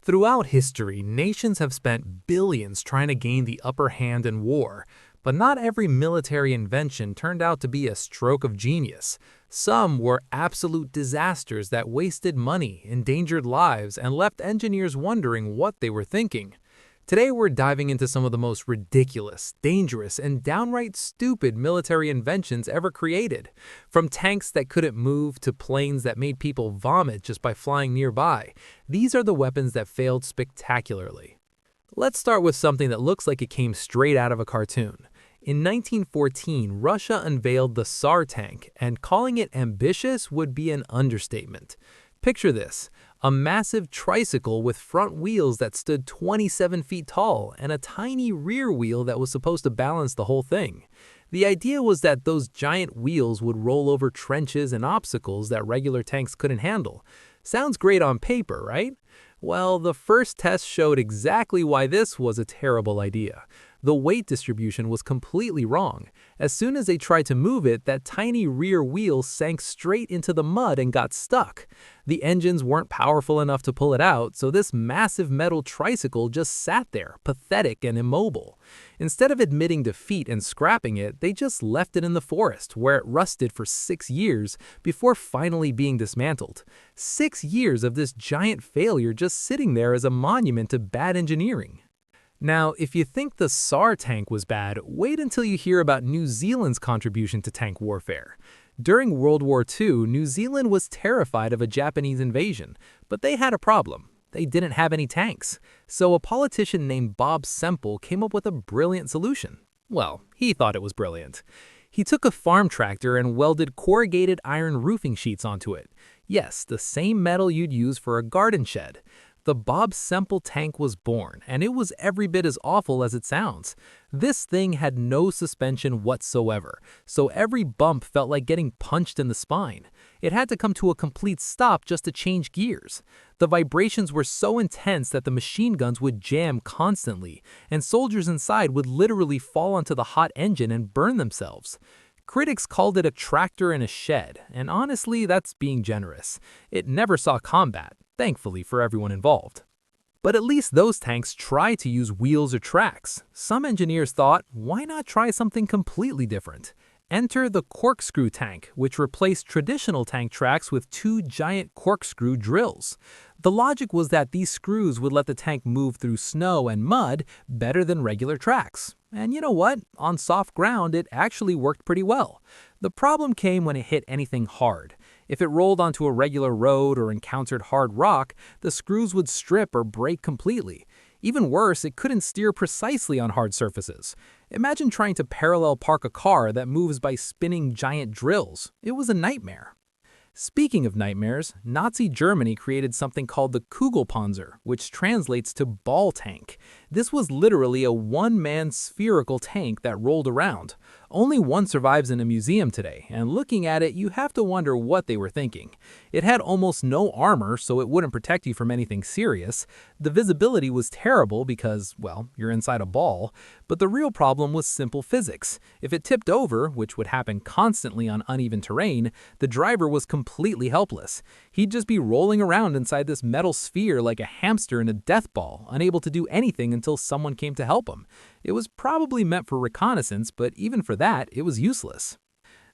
Throughout history, nations have spent billions trying to gain the upper hand in war, but not every military invention turned out to be a stroke of genius. Some were absolute disasters that wasted money, endangered lives, and left engineers wondering what they were thinking. Today we're diving into some of the most ridiculous, dangerous, and downright stupid military inventions ever created. From tanks that couldn't move to planes that made people vomit just by flying nearby, these are the weapons that failed spectacularly. Let's start with something that looks like it came straight out of a cartoon. In 1914, Russia unveiled the Tsar Tank, and calling it ambitious would be an understatement. Picture this: a massive tricycle with front wheels that stood 27 feet tall and a tiny rear wheel that was supposed to balance the whole thing. The idea was that those giant wheels would roll over trenches and obstacles that regular tanks couldn't handle. Sounds great on paper, right? Well, the first test showed exactly why this was a terrible idea. The weight distribution was completely wrong. As soon as they tried to move it, that tiny rear wheel sank straight into the mud and got stuck. The engines weren't powerful enough to pull it out, so this massive metal tricycle just sat there, pathetic and immobile. Instead of admitting defeat and scrapping it, they just left it in the forest, where it rusted for 6 years before finally being dismantled. 6 years of this giant failure just sitting there as a monument to bad engineering. Now, if you think the Tsar Tank was bad, wait until you hear about New Zealand's contribution to tank warfare. During World War II, New Zealand was terrified of a Japanese invasion, but they had a problem. They didn't have any tanks. So a politician named Bob Semple came up with a brilliant solution. Well, he thought it was brilliant. He took a farm tractor and welded corrugated iron roofing sheets onto it. Yes, the same metal you'd use for a garden shed. The Bob Semple Tank was born, and it was every bit as awful as it sounds. This thing had no suspension whatsoever, so every bump felt like getting punched in the spine. It had to come to a complete stop just to change gears. The vibrations were so intense that the machine guns would jam constantly, and soldiers inside would literally fall onto the hot engine and burn themselves. Critics called it a tractor in a shed, and honestly, that's being generous. It never saw combat, thankfully for everyone involved. But at least those tanks tried to use wheels or tracks. Some engineers thought, why not try something completely different? Enter the corkscrew tank, which replaced traditional tank tracks with 2 giant corkscrew drills. The logic was that these screws would let the tank move through snow and mud better than regular tracks. And you know what? On soft ground, it actually worked pretty well. The problem came when it hit anything hard. If it rolled onto a regular road or encountered hard rock, the screws would strip or break completely. Even worse, it couldn't steer precisely on hard surfaces. Imagine trying to parallel park a car that moves by spinning giant drills. It was a nightmare. Speaking of nightmares, Nazi Germany created something called the Kugelpanzer, which translates to ball tank. This was literally a one-man spherical tank that rolled around. Only one survives in a museum today, and looking at it, you have to wonder what they were thinking. It had almost no armor, so it wouldn't protect you from anything serious. The visibility was terrible because, well, you're inside a ball. But the real problem was simple physics. If it tipped over, which would happen constantly on uneven terrain, the driver was completely helpless. He'd just be rolling around inside this metal sphere like a hamster in a death ball, unable to do anything until someone came to help him. It was probably meant for reconnaissance, but even for that, it was useless.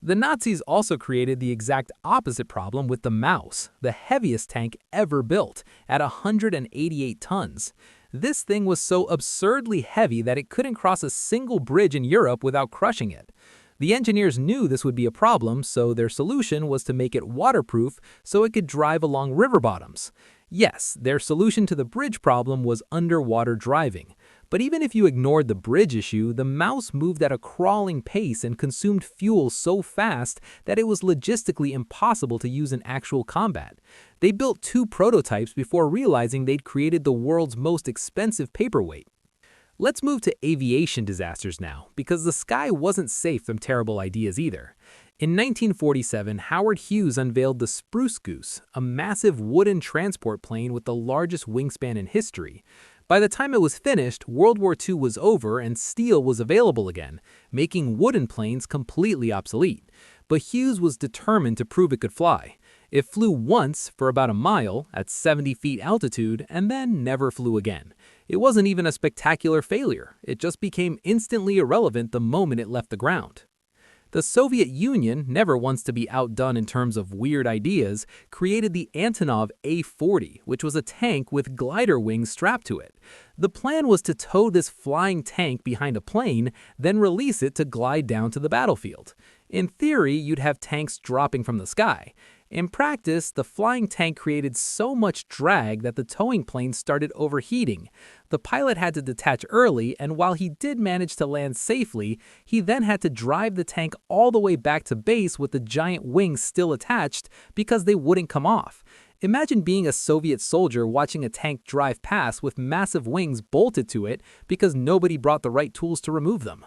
The Nazis also created the exact opposite problem with the Maus, the heaviest tank ever built, at 188 tons. This thing was so absurdly heavy that it couldn't cross a single bridge in Europe without crushing it. The engineers knew this would be a problem, so their solution was to make it waterproof so it could drive along river bottoms. Yes, their solution to the bridge problem was underwater driving. But even if you ignored the bridge issue, the Maus moved at a crawling pace and consumed fuel so fast that it was logistically impossible to use in actual combat. They built 2 prototypes before realizing they'd created the world's most expensive paperweight. Let's move to aviation disasters now, because the sky wasn't safe from terrible ideas either. In 1947, Howard Hughes unveiled the Spruce Goose, a massive wooden transport plane with the largest wingspan in history. By the time it was finished, World War II was over and steel was available again, making wooden planes completely obsolete. But Hughes was determined to prove it could fly. It flew once for about a mile at 70 feet altitude and then never flew again. It wasn't even a spectacular failure. It just became instantly irrelevant the moment it left the ground. The Soviet Union, never wants to be outdone in terms of weird ideas, created the Antonov A-40, which was a tank with glider wings strapped to it. The plan was to tow this flying tank behind a plane, then release it to glide down to the battlefield. In theory, you'd have tanks dropping from the sky. In practice, the flying tank created so much drag that the towing plane started overheating. The pilot had to detach early, and while he did manage to land safely, he then had to drive the tank all the way back to base with the giant wings still attached because they wouldn't come off. Imagine being a Soviet soldier watching a tank drive past with massive wings bolted to it because nobody brought the right tools to remove them.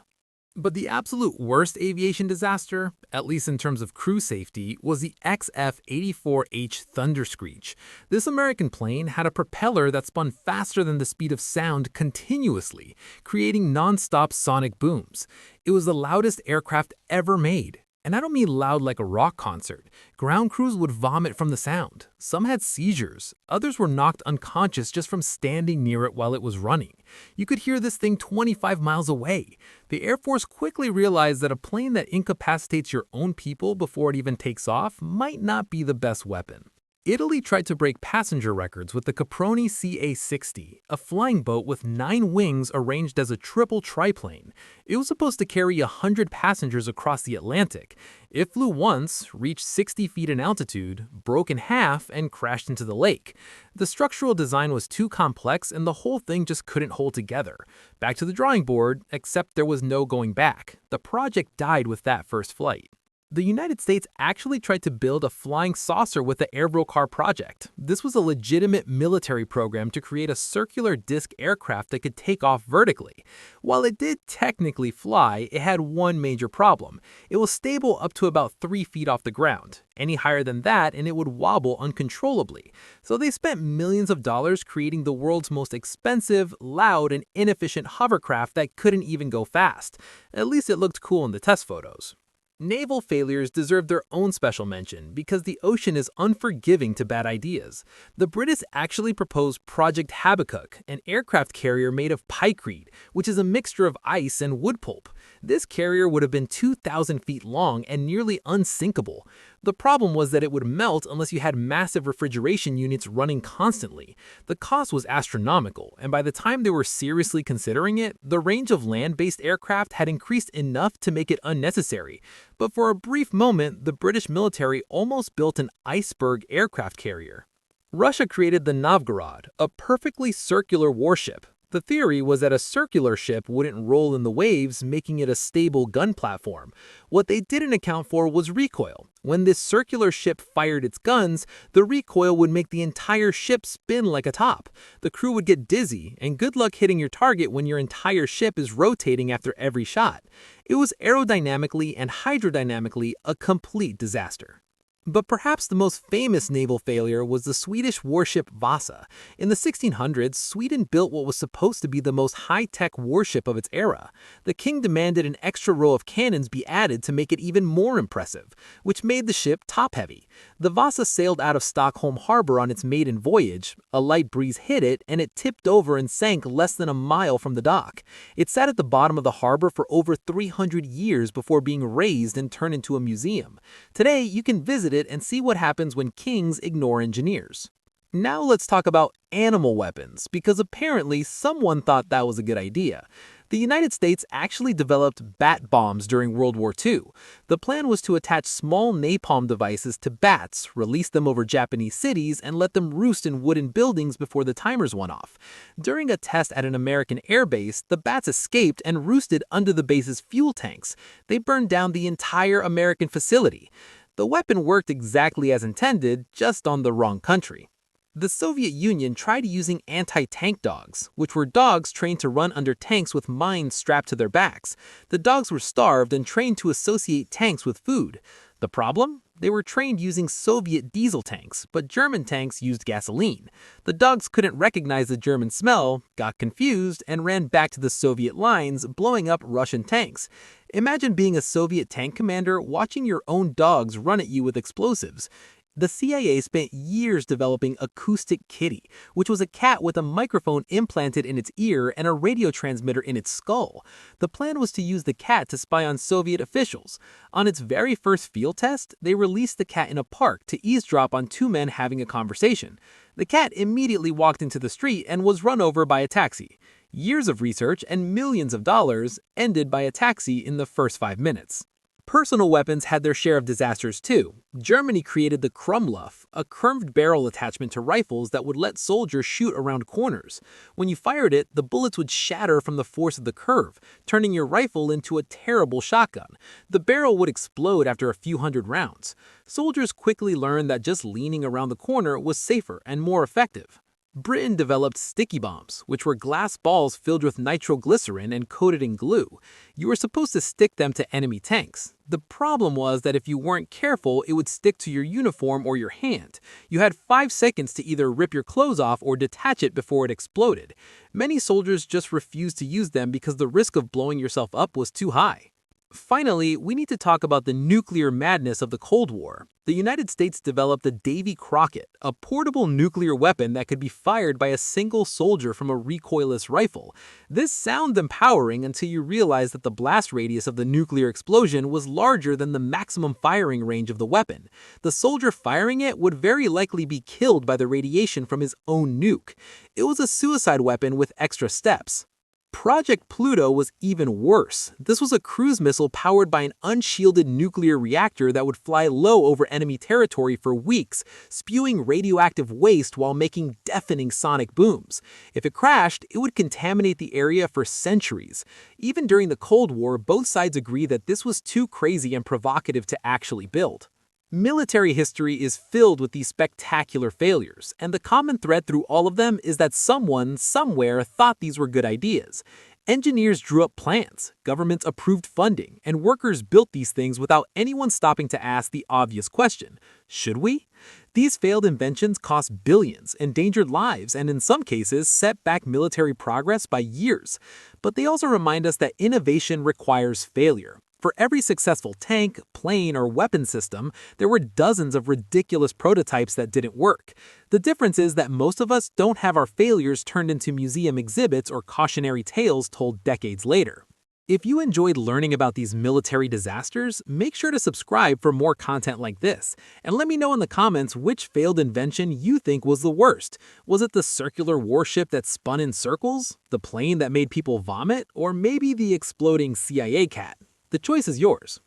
But the absolute worst aviation disaster, at least in terms of crew safety, was the XF-84H Thunderscreech. This American plane had a propeller that spun faster than the speed of sound continuously, creating non-stop sonic booms. It was the loudest aircraft ever made. And I don't mean loud like a rock concert. Ground crews would vomit from the sound. Some had seizures. Others were knocked unconscious just from standing near it while it was running. You could hear this thing 25 miles away. The Air Force quickly realized that a plane that incapacitates your own people before it even takes off might not be the best weapon. Italy tried to break passenger records with the Caproni CA-60, a flying boat with 9 wings arranged as a triple triplane. It was supposed to carry 100 passengers across the Atlantic. It flew once, reached 60 feet in altitude, broke in half, and crashed into the lake. The structural design was too complex and the whole thing just couldn't hold together. Back to the drawing board, except there was no going back. The project died with that first flight. The United States actually tried to build a flying saucer with the Avrocar project. This was a legitimate military program to create a circular disc aircraft that could take off vertically. While it did technically fly, it had one major problem. It was stable up to about 3 feet off the ground. Any higher than that and it would wobble uncontrollably. So they spent millions of dollars creating the world's most expensive, loud, and inefficient hovercraft that couldn't even go fast. At least it looked cool in the test photos. Naval failures deserve their own special mention because the ocean is unforgiving to bad ideas. The British actually proposed Project Habakkuk, an aircraft carrier made of pykrete, which is a mixture of ice and wood pulp. This carrier would have been 2,000 feet long and nearly unsinkable. The problem was that it would melt unless you had massive refrigeration units running constantly. The cost was astronomical, and by the time they were seriously considering it, the range of land-based aircraft had increased enough to make it unnecessary. But for a brief moment, the British military almost built an iceberg aircraft carrier. Russia created the Novgorod, a perfectly circular warship. The theory was that a circular ship wouldn't roll in the waves, making it a stable gun platform. What they didn't account for was recoil. When this circular ship fired its guns, the recoil would make the entire ship spin like a top. The crew would get dizzy, and good luck hitting your target when your entire ship is rotating after every shot. It was aerodynamically and hydrodynamically a complete disaster. But perhaps the most famous naval failure was the Swedish warship Vasa. In the 1600s, Sweden built what was supposed to be the most high-tech warship of its era. The king demanded an extra row of cannons be added to make it even more impressive, which made the ship top-heavy. The Vasa sailed out of Stockholm harbor on its maiden voyage. A light breeze hit it, and it tipped over and sank less than a mile from the dock. It sat at the bottom of the harbor for over 300 years before being raised and turned into a museum. Today, you can visit it and see what happens when kings ignore engineers. Now let's talk about animal weapons, because apparently someone thought that was a good idea. The United States actually developed bat bombs during World War II. The plan was to attach small napalm devices to bats, release them over Japanese cities, and let them roost in wooden buildings before the timers went off. During a test at an American airbase, the bats escaped and roosted under the base's fuel tanks. They burned down the entire American facility. The weapon worked exactly as intended, just on the wrong country. The Soviet Union tried using anti-tank dogs, which were dogs trained to run under tanks with mines strapped to their backs. The dogs were starved and trained to associate tanks with food. The problem? They were trained using Soviet diesel tanks, but German tanks used gasoline. The dogs couldn't recognize the German smell, got confused, and ran back to the Soviet lines, blowing up Russian tanks. Imagine being a Soviet tank commander watching your own dogs run at you with explosives. The CIA spent years developing Acoustic Kitty, which was a cat with a microphone implanted in its ear and a radio transmitter in its skull. The plan was to use the cat to spy on Soviet officials. On its very first field test, they released the cat in a park to eavesdrop on two men having a conversation. The cat immediately walked into the street and was run over by a taxi. Years of research and millions of dollars ended by a taxi in the first 5 minutes. Personal weapons had their share of disasters too. Germany created the Krummluff, a curved barrel attachment to rifles that would let soldiers shoot around corners. When you fired it, the bullets would shatter from the force of the curve, turning your rifle into a terrible shotgun. The barrel would explode after a few hundred rounds. Soldiers quickly learned that just leaning around the corner was safer and more effective. Britain developed sticky bombs, which were glass balls filled with nitroglycerin and coated in glue. You were supposed to stick them to enemy tanks. The problem was that if you weren't careful, it would stick to your uniform or your hand. You had 5 seconds to either rip your clothes off or detach it before it exploded. Many soldiers just refused to use them because the risk of blowing yourself up was too high. Finally, we need to talk about the nuclear madness of the Cold War. The United States developed the Davy Crockett, a portable nuclear weapon that could be fired by a single soldier from a recoilless rifle. This sounds empowering until you realize that the blast radius of the nuclear explosion was larger than the maximum firing range of the weapon. The soldier firing it would very likely be killed by the radiation from his own nuke. It was a suicide weapon with extra steps. Project Pluto was even worse. This was a cruise missile powered by an unshielded nuclear reactor that would fly low over enemy territory for weeks, spewing radioactive waste while making deafening sonic booms. If it crashed, it would contaminate the area for centuries. Even during the Cold War, both sides agree that this was too crazy and provocative to actually build. Military history is filled with these spectacular failures, and the common thread through all of them is that someone, somewhere, thought these were good ideas. Engineers drew up plans, governments approved funding, and workers built these things without anyone stopping to ask the obvious question: should we? These failed inventions cost billions, endangered lives, and in some cases set back military progress by years. But they also remind us that innovation requires failure. For every successful tank, plane, or weapon system, there were dozens of ridiculous prototypes that didn't work. The difference is that most of us don't have our failures turned into museum exhibits or cautionary tales told decades later. If you enjoyed learning about these military disasters, make sure to subscribe for more content like this. And let me know in the comments which failed invention you think was the worst. Was it the circular warship that spun in circles? The plane that made people vomit? Or maybe the exploding CIA cat? The choice is yours.